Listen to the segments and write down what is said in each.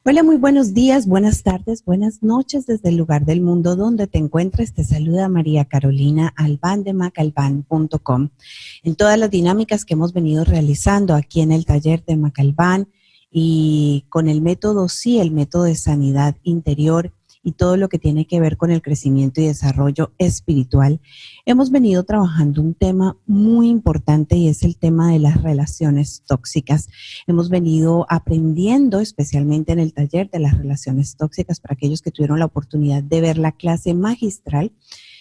Hola, muy buenos días, buenas tardes, buenas noches desde el lugar del mundo donde te encuentres. Te saluda María Carolina Albán de macalbán.com. En todas las dinámicas que hemos venido realizando aquí en el taller de Macalbán y con el método sí, el método de sanidad interior y todo lo que tiene que ver con el crecimiento y desarrollo espiritual, hemos venido trabajando un tema muy importante y es el tema de las relaciones tóxicas. Hemos venido aprendiendo, especialmente en el taller de las relaciones tóxicas, para aquellos que tuvieron la oportunidad de ver la clase magistral.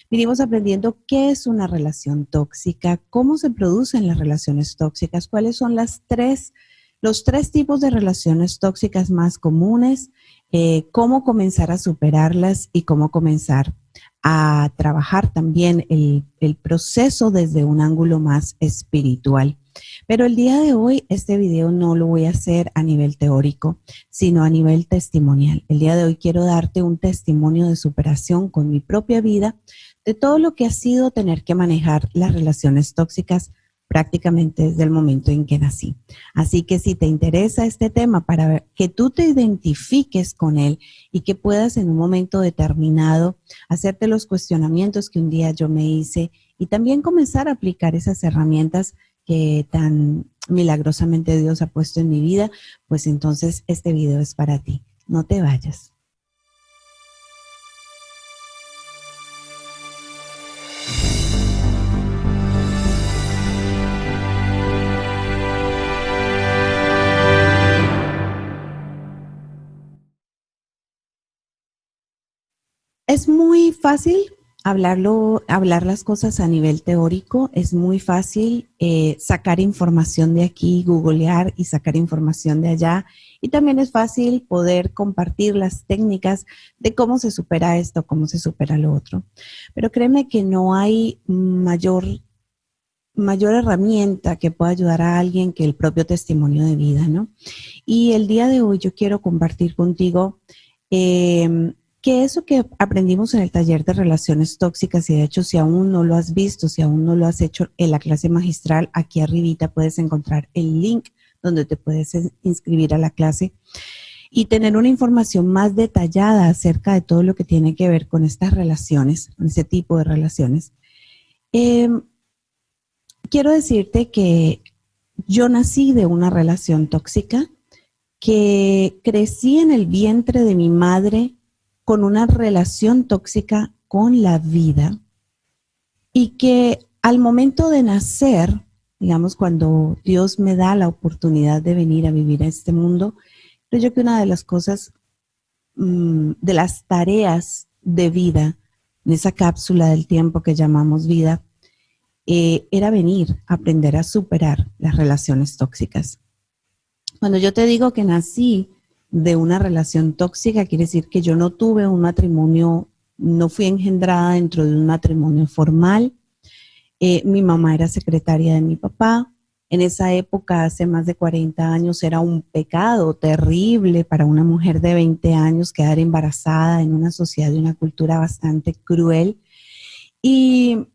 Vinimos aprendiendo qué es una relación tóxica, cómo se producen las relaciones tóxicas, cuáles son los tres tipos de relaciones tóxicas más comunes, cómo comenzar a superarlas y cómo comenzar a trabajar también el proceso desde un ángulo más espiritual. Pero el día de hoy este video no lo voy a hacer a nivel teórico, sino a nivel testimonial. El día de hoy quiero darte un testimonio de superación con mi propia vida, de todo lo que ha sido tener que manejar las relaciones tóxicas prácticamente desde el momento en que nací. Así que si te interesa este tema para que tú te identifiques con él y que puedas en un momento determinado hacerte los cuestionamientos que un día yo me hice y también comenzar a aplicar esas herramientas que tan milagrosamente Dios ha puesto en mi vida, pues entonces este video es para ti. No te vayas. Es muy fácil hablar las cosas a nivel teórico, es muy fácil sacar información de aquí, googlear y sacar información de allá. Y también es fácil poder compartir las técnicas de cómo se supera esto, cómo se supera lo otro. Pero créeme que no hay mayor herramienta que pueda ayudar a alguien que el propio testimonio de vida, ¿no? Y el día de hoy yo quiero compartir contigo que eso que aprendimos en el taller de relaciones tóxicas, y de hecho si aún no lo has visto, si aún no lo has hecho en la clase magistral, aquí arribita puedes encontrar el link donde te puedes inscribir a la clase y tener una información más detallada acerca de todo lo que tiene que ver con estas relaciones, con ese tipo de relaciones. Quiero decirte que yo nací de una relación tóxica, que crecí en el vientre de mi madre con una relación tóxica con la vida y que al momento de nacer, digamos, cuando Dios me da la oportunidad de venir a vivir a este mundo, creo yo que una de las cosas, de las tareas de vida, en esa cápsula del tiempo que llamamos vida, era venir a aprender a superar las relaciones tóxicas. Cuando yo te digo que nací de una relación tóxica, quiere decir que yo no tuve un matrimonio, no fui engendrada dentro de un matrimonio formal. Mi mamá era secretaria de mi papá. En esa época, hace más de 40 años, era un pecado terrible para una mujer de 20 años quedar embarazada en una sociedad y una cultura bastante cruel. Y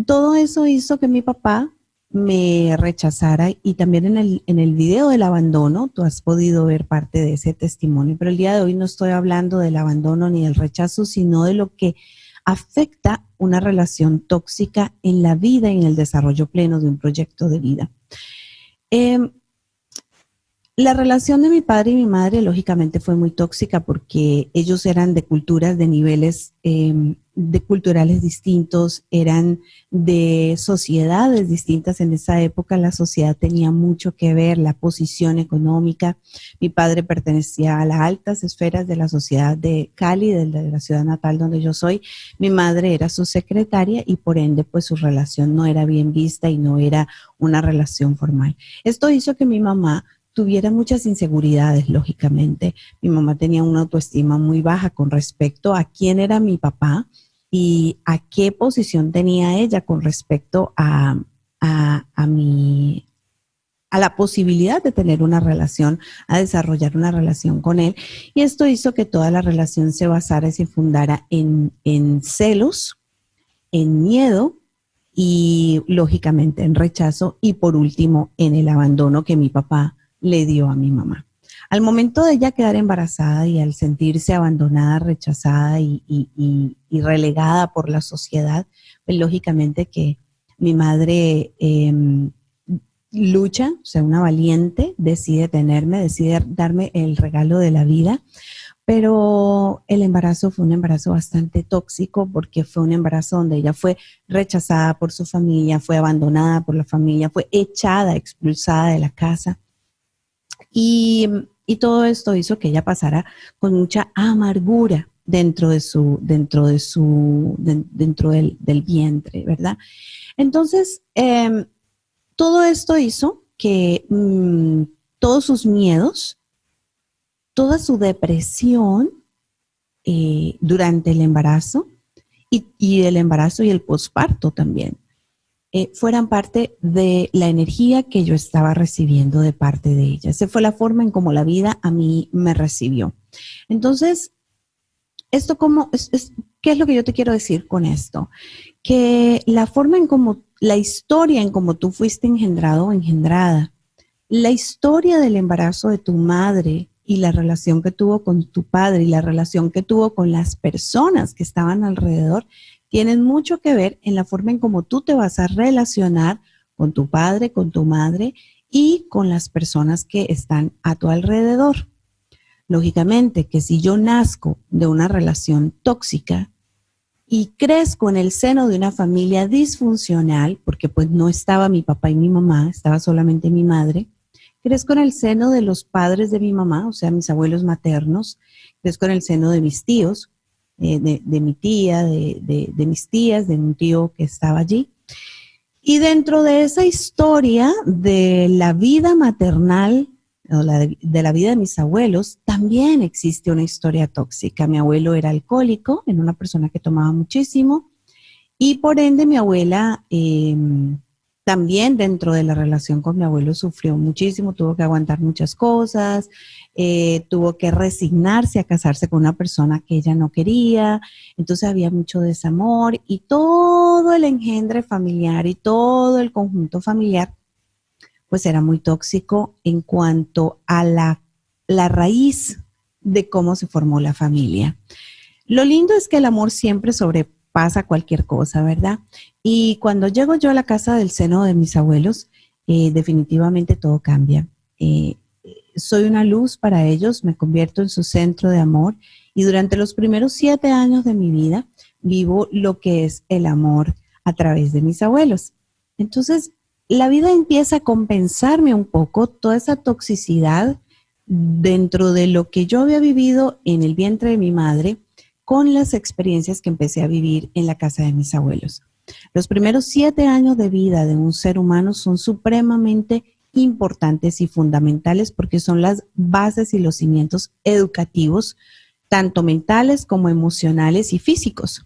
todo eso hizo que mi papá me rechazara, y también en el video del abandono, tú has podido ver parte de ese testimonio, pero el día de hoy no estoy hablando del abandono ni del rechazo, sino de lo que afecta una relación tóxica en la vida y en el desarrollo pleno de un proyecto de vida. La relación de mi padre y mi madre lógicamente fue muy tóxica porque ellos eran de culturas, de niveles de culturales distintos, eran de sociedades distintas. En esa época la sociedad tenía mucho que ver, la posición económica. Mi padre pertenecía a las altas esferas de la sociedad de Cali, de la ciudad natal donde yo soy. Mi madre era su secretaria y por ende pues su relación no era bien vista y no era una relación formal. Esto hizo que mi mamá tuviera muchas inseguridades, lógicamente. Mi mamá tenía una autoestima muy baja con respecto a quién era mi papá y a qué posición tenía ella con respecto a la posibilidad de tener una relación, a desarrollar una relación con él. Y esto hizo que toda la relación se basara y se fundara en celos, en miedo y lógicamente en rechazo y por último en el abandono que mi papá le dio a mi mamá. Al momento de ella quedar embarazada y al sentirse abandonada, rechazada y relegada por la sociedad, pues lógicamente que mi madre lucha, o sea, una valiente, decide tenerme, decide darme el regalo de la vida, pero el embarazo fue un embarazo bastante tóxico porque fue un embarazo donde ella fue rechazada por su familia, fue abandonada por la familia, fue echada, expulsada de la casa. Y, y todo esto hizo que ella pasara con mucha amargura dentro del vientre, ¿verdad? Entonces, todo esto hizo que todos sus miedos, toda su depresión durante el embarazo y el embarazo y el posparto también, fueran parte de la energía que yo estaba recibiendo de parte de ella. Esa fue la forma en cómo la vida a mí me recibió. Entonces, ¿qué es lo que yo te quiero decir con esto? Que la forma en cómo, la historia en cómo tú fuiste engendrado o engendrada, la historia del embarazo de tu madre y la relación que tuvo con tu padre y la relación que tuvo con las personas que estaban alrededor, tienen mucho que ver en la forma en cómo tú te vas a relacionar con tu padre, con tu madre y con las personas que están a tu alrededor. Lógicamente que si yo nazco de una relación tóxica y crezco en el seno de una familia disfuncional, porque pues no estaba mi papá y mi mamá, estaba solamente mi madre, crezco en el seno de los padres de mi mamá, o sea, mis abuelos maternos, crezco en el seno de mis tíos, de mi tía, de mis tías, de un tío que estaba allí. Y dentro de esa historia de la vida maternal, o de la vida de mis abuelos, también existe una historia tóxica. Mi abuelo era alcohólico, era una persona que tomaba muchísimo, y por ende mi abuela también dentro de la relación con mi abuelo sufrió muchísimo, tuvo que aguantar muchas cosas, tuvo que resignarse a casarse con una persona que ella no quería, entonces había mucho desamor y todo el engendre familiar y todo el conjunto familiar pues era muy tóxico en cuanto a la raíz de cómo se formó la familia. Lo lindo es que el amor siempre sobrepasa cualquier cosa, ¿verdad? Y cuando llego yo a la casa del seno de mis abuelos, definitivamente todo cambia. Eh, Soy una luz para ellos, me convierto en su centro de amor y durante los primeros 7 años de mi vida vivo lo que es el amor a través de mis abuelos. Entonces, la vida empieza a compensarme un poco toda esa toxicidad dentro de lo que yo había vivido en el vientre de mi madre con las experiencias que empecé a vivir en la casa de mis abuelos. Los primeros 7 años de vida de un ser humano son supremamente importantes y fundamentales porque son las bases y los cimientos educativos, tanto mentales como emocionales y físicos.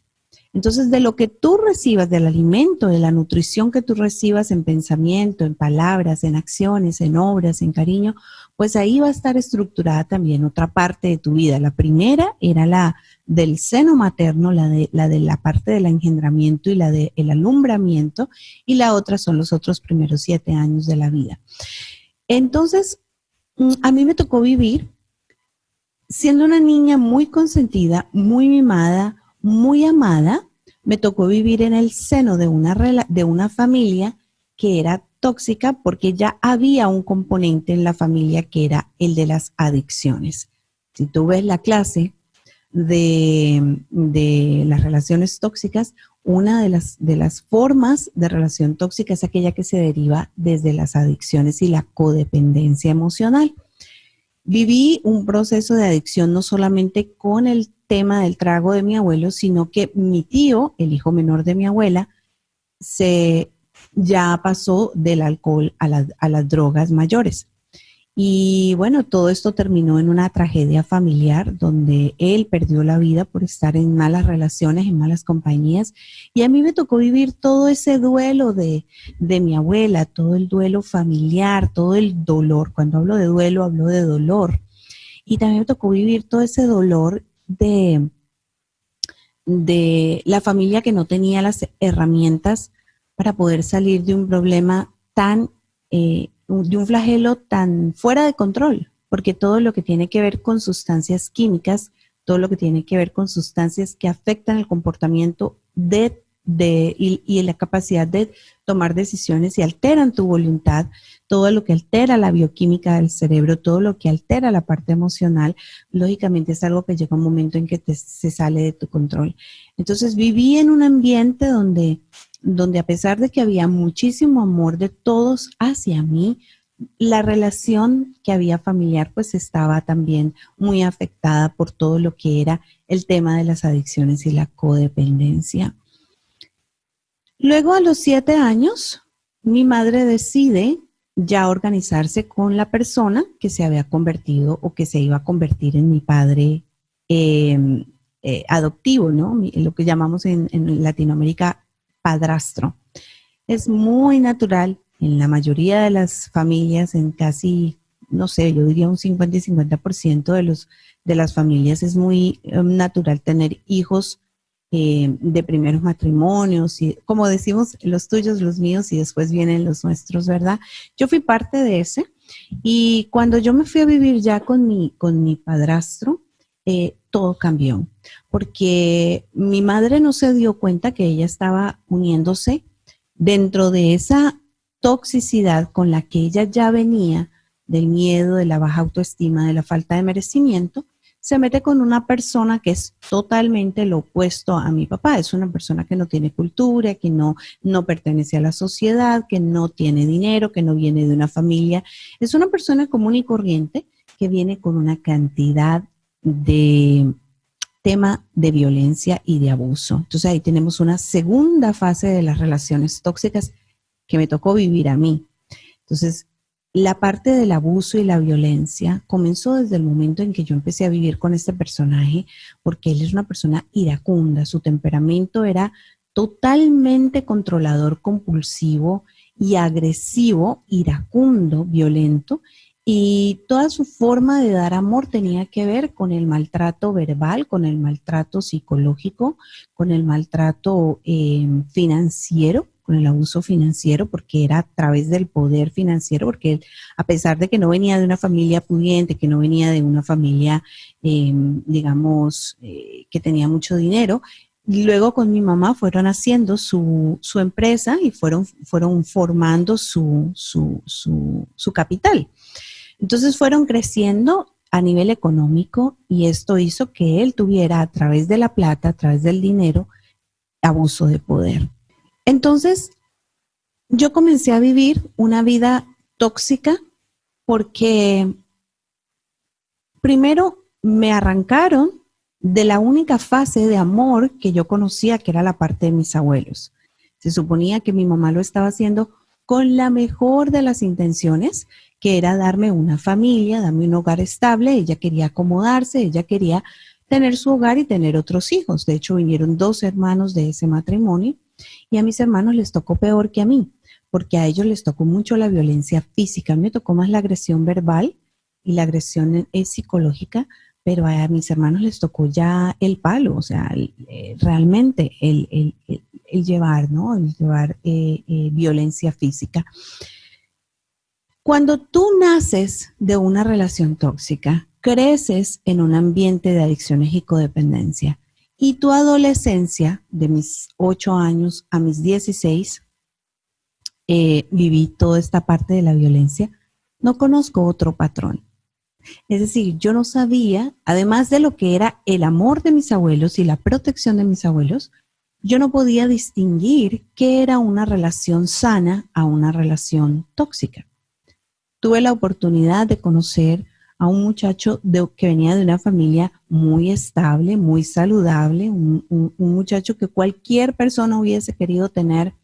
Entonces, de lo que tú recibas, del alimento, de la nutrición que tú recibas en pensamiento, en palabras, en acciones, en obras, en cariño, pues ahí va a estar estructurada también otra parte de tu vida. La primera era la del seno materno, la parte del engendramiento y la del alumbramiento, y la otra son los otros primeros 7 años de la vida. Entonces, a mí me tocó vivir siendo una niña muy consentida, muy mimada, muy amada. Me tocó vivir en el seno de una familia que era tóxica porque ya había un componente en la familia que era el de las adicciones. Si tú ves la clase de las relaciones tóxicas, una de las formas de relación tóxica es aquella que se deriva desde las adicciones y la codependencia emocional. Viví un proceso de adicción no solamente con el tema del trago de mi abuelo, sino que mi tío, el hijo menor de mi abuela, se ya pasó del alcohol a las drogas mayores. Y bueno, todo esto terminó en una tragedia familiar donde él perdió la vida por estar en malas relaciones, en malas compañías. Y a mí me tocó vivir todo ese duelo de mi abuela, todo el duelo familiar, todo el dolor. Cuando hablo de duelo, hablo de dolor. Y también me tocó vivir todo ese dolor de la familia que no tenía las herramientas para poder salir de un problema tan de un flagelo tan fuera de control. porque todo lo que tiene que ver con sustancias químicas, todo lo que tiene que ver con sustancias que afectan el comportamiento y la capacidad de tomar decisiones y alteran tu voluntad, todo lo que altera la bioquímica del cerebro, todo lo que altera la parte emocional, lógicamente es algo que llega un momento en que se sale de tu control. Entonces viví en un ambiente donde a pesar de que había muchísimo amor de todos hacia mí, la relación que había familiar pues estaba también muy afectada por todo lo que era el tema de las adicciones y la codependencia. Luego, a los 7 años, mi madre decide ya organizarse con la persona que se había convertido o que se iba a convertir en mi padre adoptivo, ¿no? Lo que llamamos en Latinoamérica padrastro. Es muy natural en la mayoría de las familias, en casi, no sé, yo diría un 50 y 50% de las familias es muy natural tener hijos de primeros matrimonios, y como decimos, los tuyos, los míos y después vienen los nuestros, ¿verdad? Yo fui parte de ese y cuando yo me fui a vivir ya con mi padrastro, todo cambió, porque mi madre no se dio cuenta que ella estaba uniéndose dentro de esa toxicidad con la que ella ya venía, del miedo, de la baja autoestima, de la falta de merecimiento, se mete con una persona que es totalmente lo opuesto a mi papá. Es una persona que no tiene cultura, que no pertenece a la sociedad, que no tiene dinero, que no viene de una familia. Es una persona común y corriente que viene con una cantidad de tema de violencia y de abuso. Entonces ahí tenemos una segunda fase de las relaciones tóxicas que me tocó vivir a mí. Entonces, la parte del abuso y la violencia comenzó desde el momento en que yo empecé a vivir con este personaje, porque él es una persona iracunda, su temperamento era totalmente controlador, compulsivo y agresivo, iracundo, violento, y toda su forma de dar amor tenía que ver con el maltrato verbal, con el maltrato psicológico, con el maltrato financiero, con el abuso financiero, porque era a través del poder financiero, porque él, a pesar de que no venía de una familia pudiente, que no venía de una familia, digamos, que tenía mucho dinero, luego con mi mamá fueron haciendo su empresa y fueron formando su capital. Entonces fueron creciendo a nivel económico y esto hizo que él tuviera a través de la plata, a través del dinero, abuso de poder. Entonces yo comencé a vivir una vida tóxica porque primero me arrancaron de la única fase de amor que yo conocía, que era la parte de mis abuelos. Se suponía que mi mamá lo estaba haciendo con la mejor de las intenciones, que era darme una familia, darme un hogar estable. Ella quería acomodarse, ella quería tener su hogar y tener otros hijos. De hecho, vinieron 2 hermanos de ese matrimonio y a mis hermanos les tocó peor que a mí, porque a ellos les tocó mucho la violencia física. A mí me tocó más la agresión verbal y la agresión es psicológica, pero a mis hermanos les tocó ya el palo, o sea, realmente el llevar, ¿no? El llevar violencia física. Cuando tú naces de una relación tóxica, creces en un ambiente de adicciones y codependencia, y tu adolescencia, de mis 8 años a mis 16, viví toda esta parte de la violencia, no conozco otro patrón. Es decir, yo no sabía, además de lo que era el amor de mis abuelos y la protección de mis abuelos, yo no podía distinguir qué era una relación sana a una relación tóxica. Tuve la oportunidad de conocer a un muchacho que venía de una familia muy estable, muy saludable, un muchacho que cualquier persona hubiese querido tener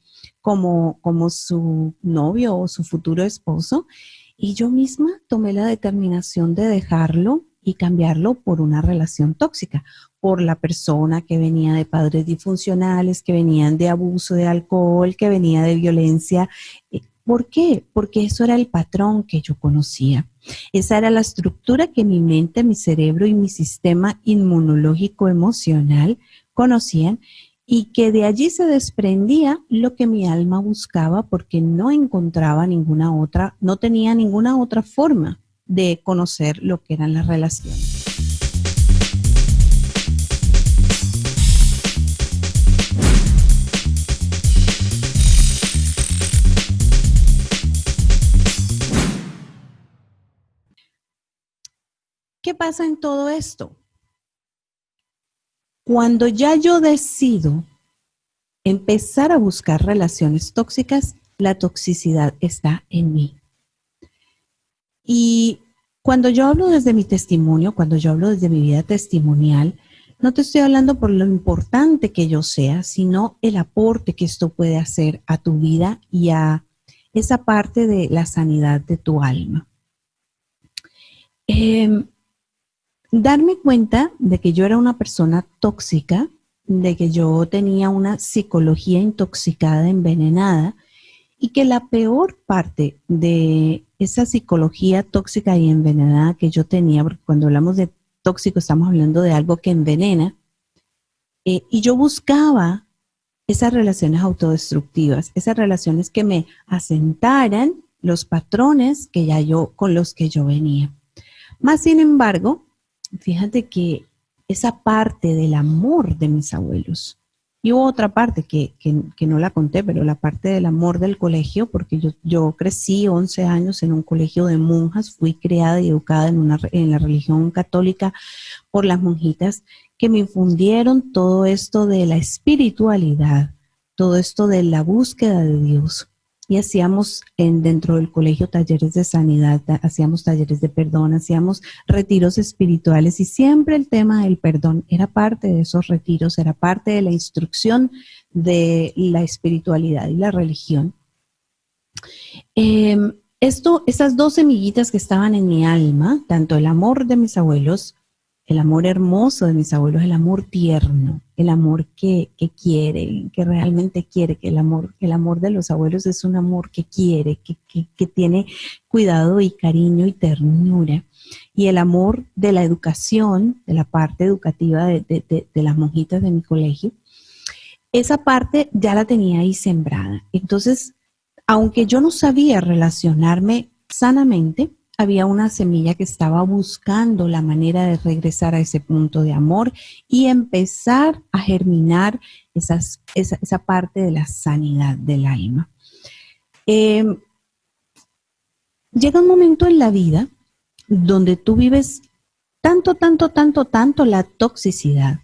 como su novio o su futuro esposo. Y yo misma tomé la determinación de dejarlo y cambiarlo por una relación tóxica, por la persona que venía de padres disfuncionales, que venían de abuso de alcohol, que venía de violencia. ¿Por qué? Porque eso era el patrón que yo conocía. Esa era la estructura que mi mente, mi cerebro y mi sistema inmunológico emocional conocían, y que de allí se desprendía lo que mi alma buscaba, porque no encontraba ninguna otra, no tenía ninguna otra forma de conocer lo que eran las relaciones. ¿Qué pasa en todo esto? Cuando ya yo decido empezar a buscar relaciones tóxicas, la toxicidad está en mí. Y cuando yo hablo desde mi testimonio, cuando yo hablo desde mi vida testimonial, no te estoy hablando por lo importante que yo sea, sino el aporte que esto puede hacer a tu vida y a esa parte de la sanidad de tu alma. Darme cuenta de que yo era una persona tóxica, de que yo tenía una psicología intoxicada, envenenada, y que la peor parte de esa psicología tóxica y envenenada que yo tenía, porque cuando hablamos de tóxico estamos hablando de algo que envenena, y yo buscaba esas relaciones autodestructivas, esas relaciones que me asentaran los patrones que ya yo, con los que yo venía. Más sin embargo, fíjate que esa parte del amor de mis abuelos, y hubo otra parte que no la conté, pero la parte del amor del colegio, porque yo crecí 11 años en un colegio de monjas, fui criada y educada en la religión católica por las monjitas que me infundieron todo esto de la espiritualidad, todo esto de la búsqueda de Dios. Y hacíamos dentro del colegio talleres de sanidad, hacíamos talleres de perdón, hacíamos retiros espirituales y siempre el tema del perdón era parte de esos retiros, era parte de la instrucción de la espiritualidad y la religión. Esas dos semillitas que estaban en mi alma, tanto el amor de mis abuelos, el amor hermoso de mis abuelos, el amor tierno, el amor que quiere, que realmente quiere, que el amor de los abuelos es un amor que quiere, que tiene cuidado y cariño y ternura. Y el amor de la educación, de la parte educativa de las monjitas de mi colegio, esa parte ya la tenía ahí sembrada. Entonces, aunque yo no sabía relacionarme sanamente, había una semilla que estaba buscando la manera de regresar a ese punto de amor y empezar a germinar esa parte de la sanidad del alma. Llega un momento en la vida donde tú vives tanto la toxicidad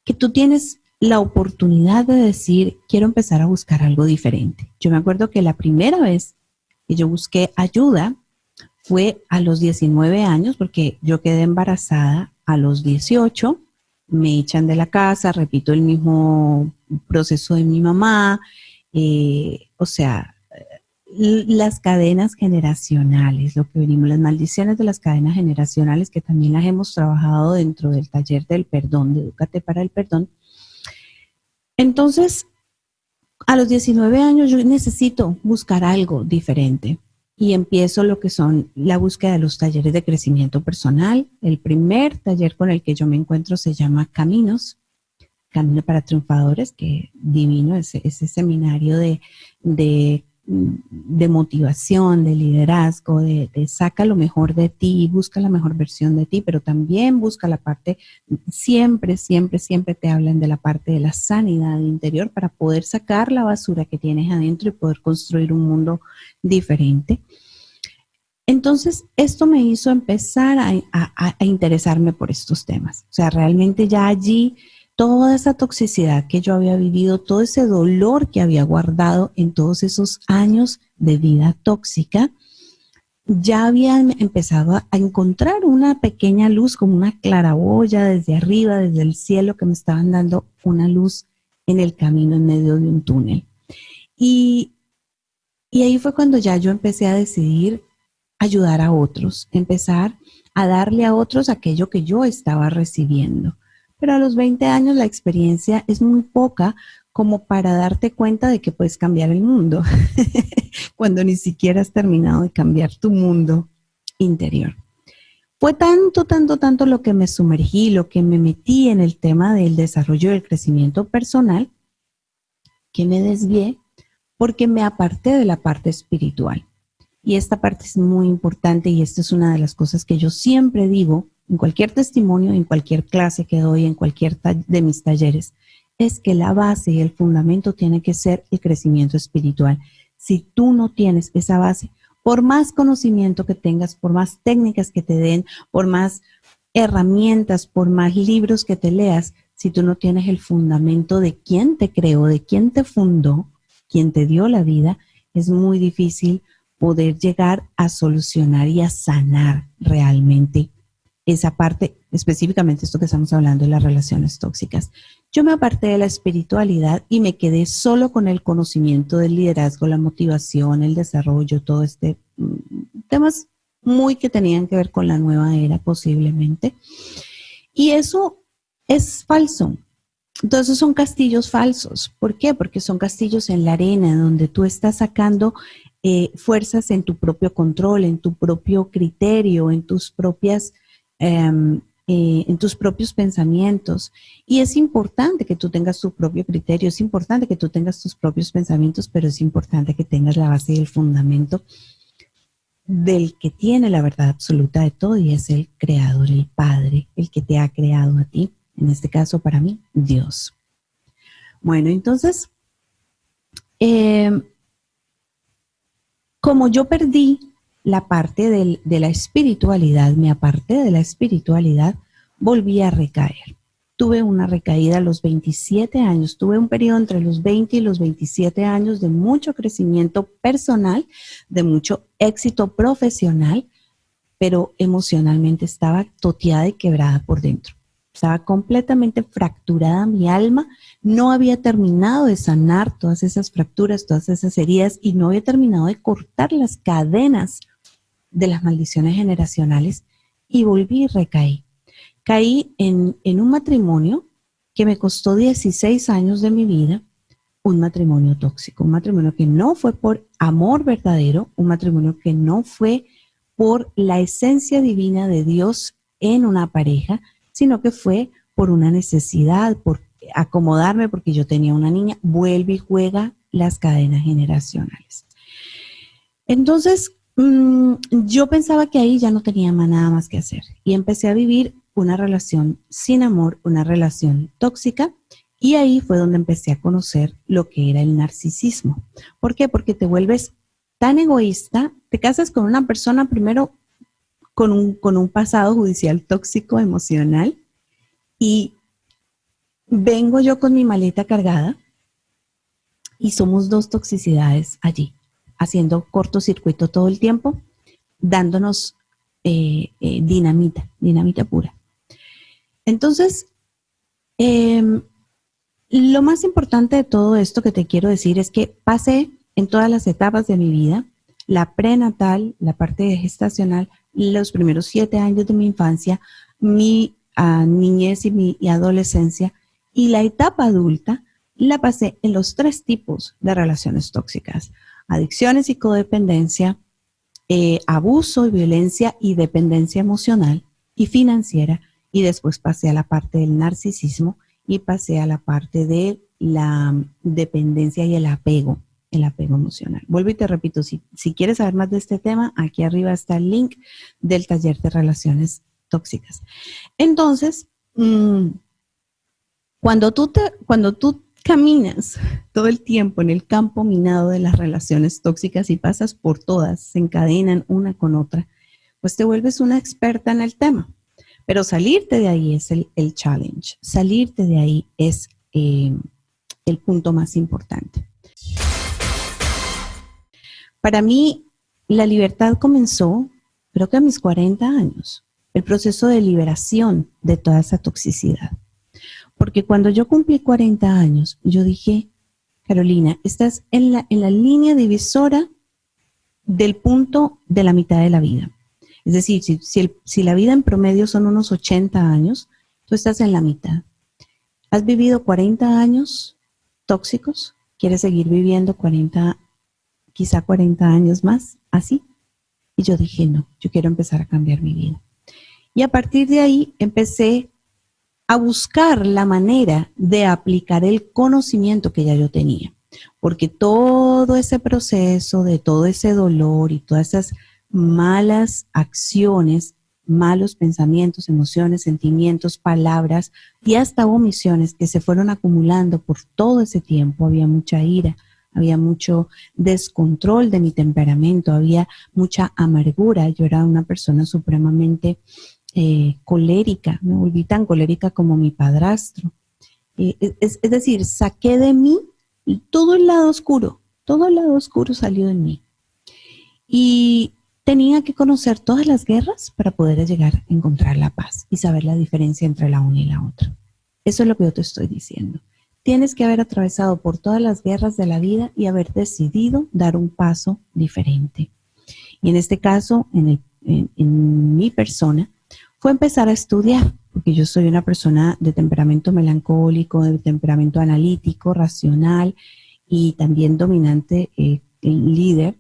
que tú tienes la oportunidad de decir, quiero empezar a buscar algo diferente. Yo me acuerdo que la primera vez que yo busqué ayuda fue a los 19 años, porque yo quedé embarazada a los 18, me echan de la casa, repito el mismo proceso de mi mamá, o sea, las cadenas generacionales, lo que venimos, las maldiciones de las cadenas generacionales, que también las hemos trabajado dentro del taller del perdón, de Edúcate para el Perdón. Entonces, a los 19 años yo necesito buscar algo diferente. Y empiezo lo que son la búsqueda de los talleres de crecimiento personal. El primer taller con el que yo me encuentro se llama Caminos, Camino para Triunfadores, que divino, ese seminario de motivación, de liderazgo, de saca lo mejor de ti, busca la mejor versión de ti, pero también busca la parte, siempre te hablan de la parte de la sanidad interior para poder sacar la basura que tienes adentro y poder construir un mundo diferente. Entonces, esto me hizo empezar a interesarme por estos temas. O sea, realmente ya allí toda esa toxicidad que yo había vivido, todo ese dolor que había guardado en todos esos años de vida tóxica, ya había empezado a encontrar una pequeña luz, como una claraboya desde arriba, desde el cielo, que me estaban dando una luz en el camino en medio de un túnel. Y ahí fue cuando ya yo empecé a decidir ayudar a otros, empezar a darle a otros aquello que yo estaba recibiendo. Pero a los 20 años la experiencia es muy poca como para darte cuenta de que puedes cambiar el mundo, cuando ni siquiera has terminado de cambiar tu mundo interior. Fue tanto lo que me sumergí, lo que me metí en el tema del desarrollo y del crecimiento personal, que me desvié porque me aparté de la parte espiritual. Y esta parte es muy importante y esta es una de las cosas que yo siempre digo en cualquier testimonio, en cualquier clase que doy, en cualquier de mis talleres, es que la base y el fundamento tiene que ser el crecimiento espiritual. Si tú no tienes esa base, por más conocimiento que tengas, por más técnicas que te den, por más herramientas, por más libros que te leas, si tú no tienes el fundamento de quién te creó, de quién te fundó, quién te dio la vida, es muy difícil poder llegar a solucionar y a sanar realmente esa parte, específicamente esto que estamos hablando de las relaciones tóxicas. Yo me aparté de la espiritualidad y me quedé solo con el conocimiento del liderazgo, la motivación, el desarrollo, todo este temas muy que tenían que ver con la nueva era posiblemente. Y eso es falso. Entonces son castillos falsos. ¿Por qué? Porque son castillos en la arena donde tú estás sacando fuerzas en tu propio control, en tu propio criterio, en tus propias en tus propios pensamientos. Y es importante que tú tengas tu propio criterio, es importante que tú tengas tus propios pensamientos, pero es importante que tengas la base y el fundamento del que tiene la verdad absoluta de todo y es el creador, el Padre, el que te ha creado a ti, en este caso para mí, Dios. Bueno, entonces, como yo perdí la parte de la espiritualidad, me aparté de la espiritualidad, volví a recaer. Tuve una recaída a los 27 años, tuve un periodo entre los 20 y los 27 años de mucho crecimiento personal, de mucho éxito profesional, pero emocionalmente estaba toteada y quebrada por dentro. Estaba completamente fracturada mi alma, no había terminado de sanar todas esas fracturas, todas esas heridas y no había terminado de cortar las cadenas de las maldiciones generacionales y volví y recaí. Caí en un matrimonio que me costó 16 años de mi vida, un matrimonio tóxico, un matrimonio que no fue por amor verdadero, un matrimonio que no fue por la esencia divina de Dios en una pareja, sino que fue por una necesidad, por acomodarme porque yo tenía una niña, vuelve y juega las cadenas generacionales. Entonces, yo pensaba que ahí ya no tenía nada más que hacer y empecé a vivir una relación sin amor, una relación tóxica y ahí fue donde empecé a conocer lo que era el narcisismo. ¿Por qué? Porque te vuelves tan egoísta, te casas con una persona primero con un pasado judicial tóxico emocional y vengo yo con mi maleta cargada y somos dos toxicidades allí, haciendo cortocircuito todo el tiempo, dándonos dinamita pura. Entonces, lo más importante de todo esto que te quiero decir es que pasé en todas las etapas de mi vida, la prenatal, la parte gestacional, los primeros 7 años de mi infancia, mi niñez y mi adolescencia y la etapa adulta, la pasé en los 3 tipos de relaciones tóxicas: adicciones y codependencia, abuso y violencia y dependencia emocional y financiera, y después pasé a la parte del narcisismo y pasé a la parte de la dependencia y el apego emocional. Vuelvo y te repito, si quieres saber más de este tema, aquí arriba está el link del taller de relaciones tóxicas. Entonces, cuando tú caminas todo el tiempo en el campo minado de las relaciones tóxicas y pasas por todas, se encadenan una con otra, pues te vuelves una experta en el tema. Pero salirte de ahí es el challenge. Salirte de ahí es el punto más importante. Para mí, la libertad comenzó, creo que a mis 40 años, el proceso de liberación de toda esa toxicidad. Porque cuando yo cumplí 40 años, yo dije, Carolina, estás en la línea divisora del punto de la mitad de la vida. Es decir, si la vida en promedio son unos 80 años, tú estás en la mitad. ¿Has vivido 40 años tóxicos? ¿Quieres seguir viviendo quizá 40 años más así? Y yo dije, no, yo quiero empezar a cambiar mi vida. Y a partir de ahí empecé a buscar la manera de aplicar el conocimiento que ya yo tenía. porque todo ese proceso de todo ese dolor y todas esas malas acciones, malos pensamientos, emociones, sentimientos, palabras y hasta omisiones que se fueron acumulando por todo ese tiempo, había mucha ira, había mucho descontrol de mi temperamento, había mucha amargura. Yo era una persona supremamente colérica, me volví tan colérica como mi padrastro. Es decir, saqué de mí todo el lado oscuro salió de mí. Y tenía que conocer todas las guerras para poder llegar a encontrar la paz y saber la diferencia entre la una y la otra. Eso es lo que yo te estoy diciendo. Tienes que haber atravesado por todas las guerras de la vida y haber decidido dar un paso diferente. Y en este caso, en mi persona, fue empezar a estudiar, porque yo soy una persona de temperamento melancólico, de temperamento analítico, racional y también dominante, líder,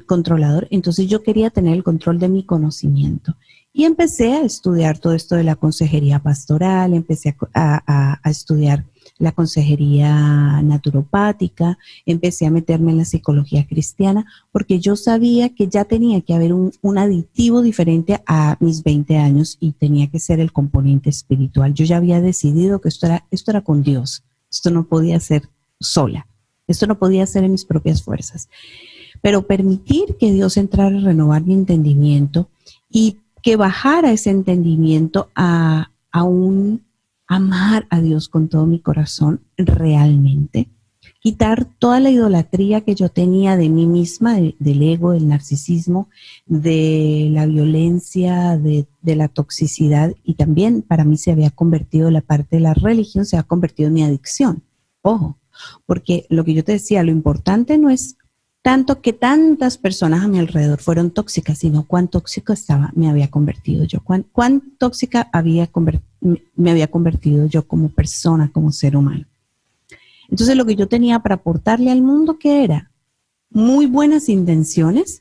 controlador. Entonces yo quería tener el control de mi conocimiento. Y empecé a estudiar todo esto de la consejería pastoral, empecé a estudiar la consejería naturopática, empecé a meterme en la psicología cristiana, porque yo sabía que ya tenía que haber un aditivo diferente a mis 20 años y tenía que ser el componente espiritual. Yo ya había decidido que esto era con Dios, esto no podía ser sola, esto no podía ser en mis propias fuerzas, pero permitir que Dios entrara a renovar mi entendimiento y que bajara ese entendimiento a un amar a Dios con todo mi corazón realmente, quitar toda la idolatría que yo tenía de mí misma, del ego, del narcisismo, de la violencia, de la toxicidad, y también para mí se había convertido, la parte de la religión se ha convertido en mi adicción. Ojo, porque lo que yo te decía, lo importante no es tanto que tantas personas a mi alrededor fueron tóxicas, sino cuán tóxico me había convertido yo, cuán tóxica me había convertido yo como persona, como ser humano. Entonces lo que yo tenía para aportarle al mundo, ¿qué era? Muy buenas intenciones,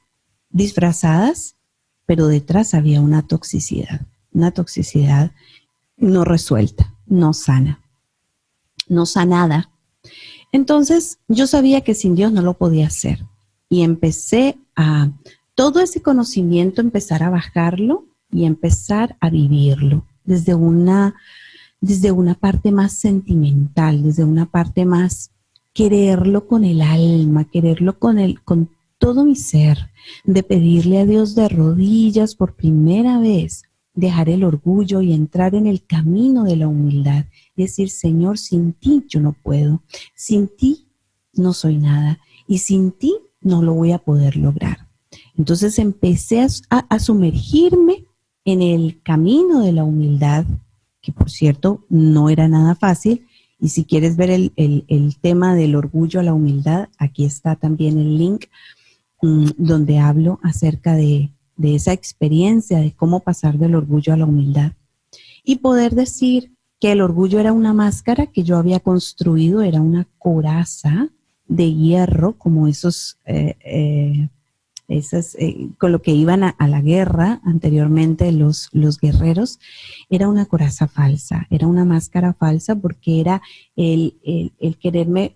disfrazadas, pero detrás había una toxicidad no resuelta, no sana, no sanada. Entonces yo sabía que sin Dios no lo podía hacer y empecé a todo ese conocimiento, empezar a bajarlo y empezar a vivirlo desde una parte más sentimental, desde una parte más quererlo con el alma, quererlo con todo mi ser, de pedirle a Dios de rodillas por primera vez, dejar el orgullo y entrar en el camino de la humildad. Y decir, Señor, sin ti yo no puedo, sin ti no soy nada y sin ti no lo voy a poder lograr. Entonces empecé a sumergirme en el camino de la humildad, que por cierto no era nada fácil. Y si quieres ver el tema del orgullo a la humildad, aquí está también el link donde hablo acerca de esa experiencia, de cómo pasar del orgullo a la humildad. Y poder decir que el orgullo era una máscara que yo había construido, era una coraza de hierro, como esas con lo que iban a la guerra anteriormente los guerreros, era una coraza falsa, era una máscara falsa, porque era el quererme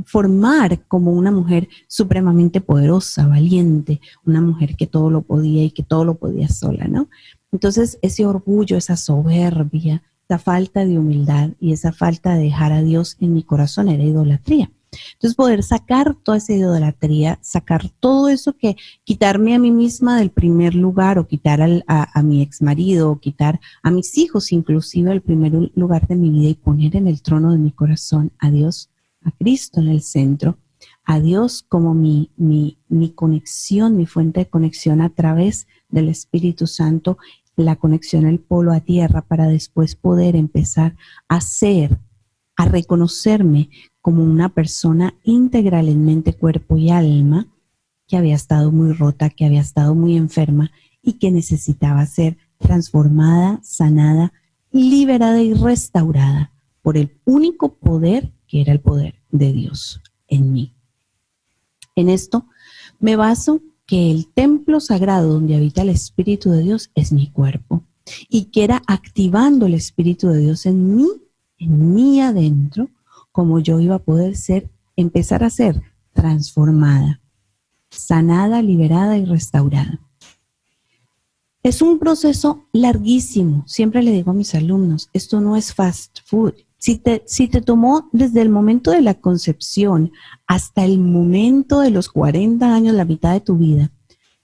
formar como una mujer supremamente poderosa, valiente, una mujer que todo lo podía y que todo lo podía sola, ¿no? Entonces ese orgullo, esa soberbia, esa falta de humildad y esa falta de dejar a Dios en mi corazón era idolatría. Entonces poder sacar toda esa idolatría, sacar todo eso, que quitarme a mí misma del primer lugar, o quitar a mi ex marido, o quitar a mis hijos inclusive el primer lugar de mi vida, y poner en el trono de mi corazón a Dios, a Cristo en el centro, a Dios como mi conexión, mi fuente de conexión a través del Espíritu Santo, la conexión al polo a tierra, para después poder empezar a reconocerme como una persona integral en mente, cuerpo y alma, que había estado muy rota, que había estado muy enferma y que necesitaba ser transformada, sanada, liberada y restaurada por el único poder, que era el poder de Dios en mí. En esto me baso que el templo sagrado donde habita el Espíritu de Dios es mi cuerpo, y que era activando el Espíritu de Dios en mí adentro, cómo yo iba a poder empezar a ser transformada, sanada, liberada y restaurada. Es un proceso larguísimo. Siempre le digo a mis alumnos, esto no es fast food. Si te tomó desde el momento de la concepción hasta el momento de los 40 años, la mitad de tu vida,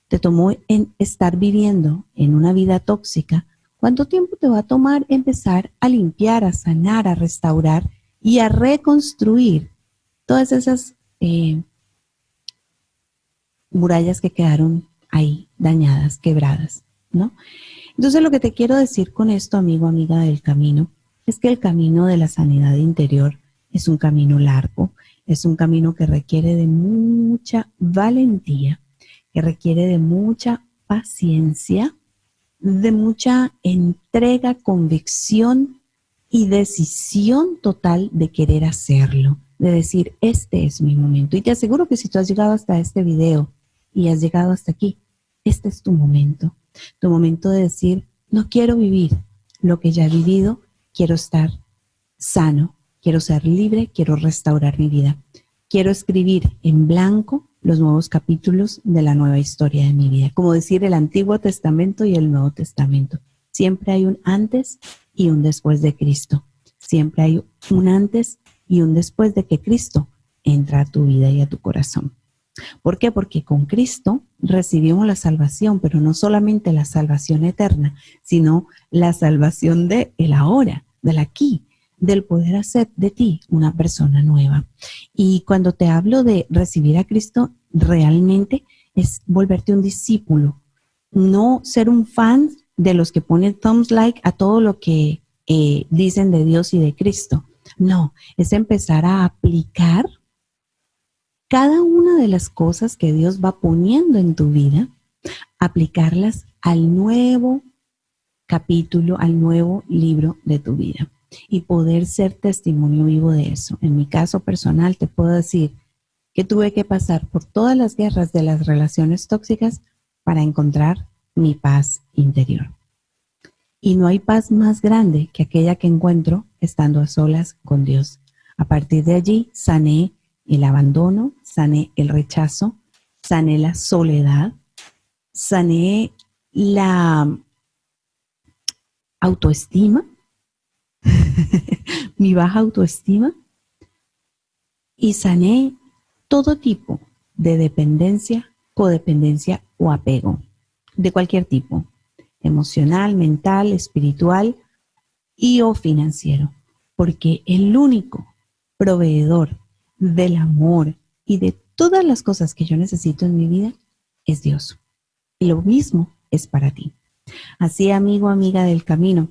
te tomó en estar viviendo en una vida tóxica, ¿cuánto tiempo te va a tomar empezar a limpiar, a sanar, a restaurar y a reconstruir todas esas murallas que quedaron ahí dañadas, quebradas, ¿no? Entonces lo que te quiero decir con esto, amigo, amiga del camino, es que el camino de la sanidad interior es un camino largo, es un camino que requiere de mucha valentía, que requiere de mucha paciencia, de mucha entrega, convicción y decisión total de querer hacerlo, de decir, este es mi momento. Y te aseguro que si tú has llegado hasta este video y has llegado hasta aquí, este es tu momento de decir, no quiero vivir lo que ya he vivido, quiero estar sano, quiero ser libre, quiero restaurar mi vida. Quiero escribir en blanco los nuevos capítulos de la nueva historia de mi vida. Como decir el Antiguo Testamento y el Nuevo Testamento. Siempre hay un antes y un después de Cristo. Siempre hay un antes y un después de que Cristo entra a tu vida y a tu corazón. ¿Por qué? Porque con Cristo recibimos la salvación, pero no solamente la salvación eterna, sino la salvación de el ahora, del aquí, del poder hacer de ti una persona nueva. Y cuando te hablo de recibir a Cristo, realmente es volverte un discípulo, no ser un fan de los que ponen thumbs like a todo lo que dicen de Dios y de Cristo. No, es empezar a aplicar cada una de las cosas que Dios va poniendo en tu vida, aplicarlas al nuevo capítulo, al nuevo libro de tu vida y poder ser testimonio vivo de eso. En mi caso personal te puedo decir que tuve que pasar por todas las guerras de las relaciones tóxicas para encontrar mi paz interior. Y no hay paz más grande que aquella que encuentro estando a solas con Dios. A partir de allí sané el abandono, sané el rechazo, sané la soledad, sané la autoestima, mi baja autoestima, y sané todo tipo de dependencia, codependencia o apego, de cualquier tipo, emocional, mental, espiritual y o financiero, porque el único proveedor del amor y de todas las cosas que yo necesito en mi vida es Dios. Y lo mismo es para ti. Así, amigo, amiga del camino,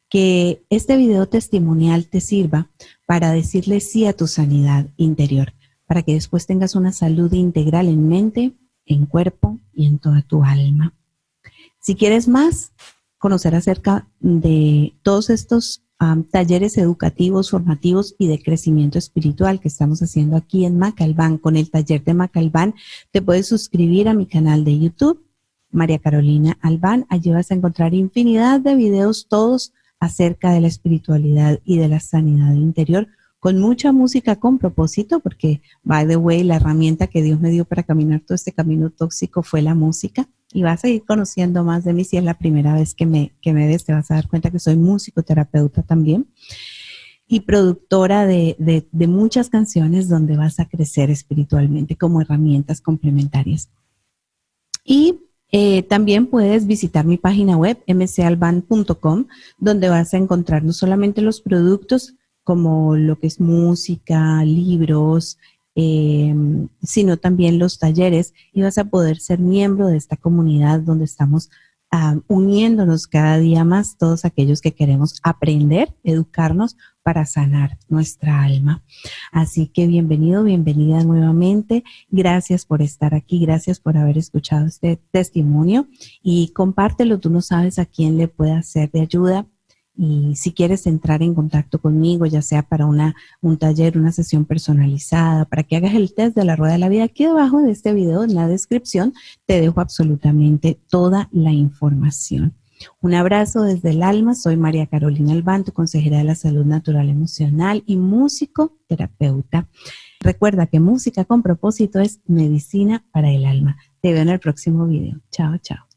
que este video testimonial te sirva para decirle sí a tu sanidad interior, para que después tengas una salud integral en mente, en cuerpo y en toda tu alma. Si quieres más, conocer acerca de todos estos talleres educativos, formativos y de crecimiento espiritual que estamos haciendo aquí en Macalbán, con el taller de Macalbán, te puedes suscribir a mi canal de YouTube, María Carolina Albán. Allí vas a encontrar infinidad de videos, todos acerca de la espiritualidad y de la sanidad interior, con mucha música con propósito, porque, by the way, la herramienta que Dios me dio para caminar todo este camino tóxico fue la música. Y vas a ir conociendo más de mí. Si es la primera vez que me ves, te vas a dar cuenta que soy musicoterapeuta también y productora de muchas canciones donde vas a crecer espiritualmente como herramientas complementarias. Y también puedes visitar mi página web, mcalban.com, donde vas a encontrar no solamente los productos como lo que es música, libros, sino también los talleres, y vas a poder ser miembro de esta comunidad donde estamos uniéndonos cada día más todos aquellos que queremos aprender, educarnos para sanar nuestra alma. Así que bienvenido, bienvenida nuevamente. Gracias por estar aquí, gracias por haber escuchado este testimonio y compártelo. Tú no sabes a quién le puede ser de ayuda. Y si quieres entrar en contacto conmigo, ya sea para un taller, una sesión personalizada, para que hagas el test de la rueda de la vida, aquí debajo de este video, en la descripción, te dejo absolutamente toda la información. Un abrazo desde el alma. Soy María Carolina Albán, tu consejera de la salud natural emocional y músico-terapeuta. Recuerda que música con propósito es medicina para el alma. Te veo en el próximo video. Chao, chao.